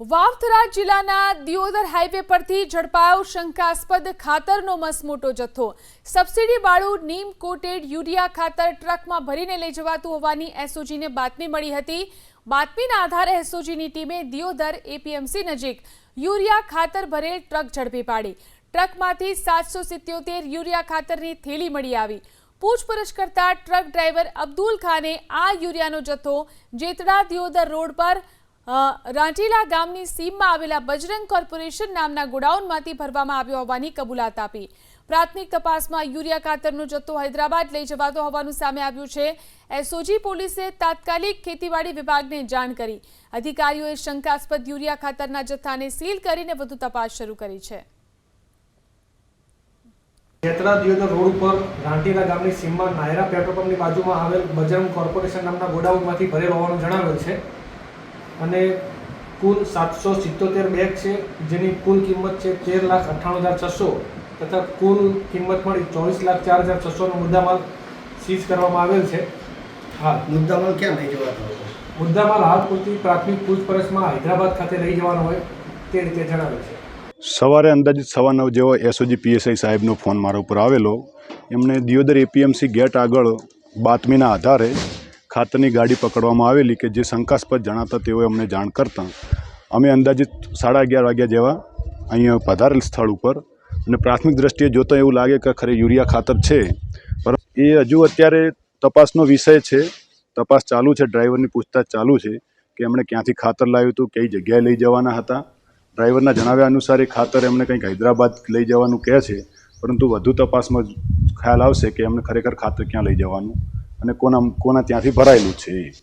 વાવથરા જિલ્લાના દિયોદર હાઈવે પરથી ઝડપાયો શંકાસ્પદ ખાતરનો મસમોટો જથ્થો। સબસિડીવાળું નીમ કોટેડ યુરિયા ખાતર ટ્રકમાં ભરીને લઈ જવાતું હોવાની એસઓજીને બાતમી મળી હતી। બાતમીના આધારે એસઓજીની ટીમે દિયોદર એપીએમસી નજીક યુરિયા ખાતર ભરેલ ટ્રક ઝડપી પાડી। ટ્રકમાંથી 777 યુરિયા ખાતરની થેલી મળી આવી। પૂછપરછ કરતા ટ્રક ડ્રાઈવર અબ્દુલ ખાને આ યુરિયાનો જથ્થો જેતડા દિયોદર રોડ પર રાંટીલા ગામની સીમમાં આવેલા બજરંગ કોર્પોરેશન નામના ગોડાઉનમાંથી ભરવામાં આવ્યો હોવાની કબૂલાત આપી। પ્રાથમિક તપાસમાં યુરિયા ખાતરનો જથ્થો હૈદરાબાદ લઈ જવાતો હોવાનું સામે આવ્યું છે। એસઓજી પોલીસે તાત્કાલિક ખેતીવાડી વિભાગને જાણ કરી અધિકારીઓએ શંકાસ્પદ યુરિયા ખાતરના જથ્થાને સીલ કરીને વધુ તપાસ શરૂ કરી છે। જેતડા દિયોદર રોડ પર રાંટીલા ગામની સીમમાં નાયરા પેટ્રોલ પંપની બાજુમાં આવેલ બજરંગ કોર્પોરેશન નામના ગોડાઉનમાંથી ભરેલ હોવાનું જણાવેલ છે અને કુલ 777 બેગ છે, જેની કુલ કિંમત છે 13,98,600 તથા કુલ કિંમત મળી 24,04,600નો મુદ્દામાલ સીઝ કરવામાં આવેલ છે। હાલ મુદ્દામાલ ક્યાં લઈ જવાનો હતો? મુદ્દામાલ હાલ પૂરતી પ્રાથમિક પૂછપરછમાં હૈદરાબાદ ખાતે લઈ જવાનો હોય તે રીતે જણાવેલ છે। સવારે અંદાજિત 9:15 જેવો એસઓજી પીએસઆઈ સાહેબનો ફોન મારા ઉપર આવેલો। એમને દિયોદર એપીએમસી ગેટ આગળ બાતમીના આધારે ખાતરની ગાડી પકડવામાં આવેલી કે જે શંકાસ્પદ જણાતા તેઓએ અમને જાણ કરતાં અમે અંદાજિત 11:30 વાગ્યા જેવા અહીંયા પધારેલ સ્થળ ઉપર અને પ્રાથમિક દ્રષ્ટિએ જોતાં એવું લાગે કે ખરે યુરિયા ખાતર છે, પરંતુ એ હજુ અત્યારે તપાસનો વિષય છે। તપાસ ચાલુ છે, ડ્રાઈવરની પૂછતાછ ચાલુ છે કે એમણે ક્યાંથી ખાતર લાવ્યું હતું, કઈ જગ્યાએ લઈ જવાના હતા। ડ્રાઈવરના જણાવ્યા અનુસાર એ ખાતર એમને કંઈક હૈદરાબાદ લઈ જવાનું કહે છે, પરંતુ વધુ તપાસમાં ખ્યાલ આવશે કે એમને ખરેખર ખાતર ક્યાં લઈ જવાનું અને કોના ત્યાંથી ભરાયેલું છે।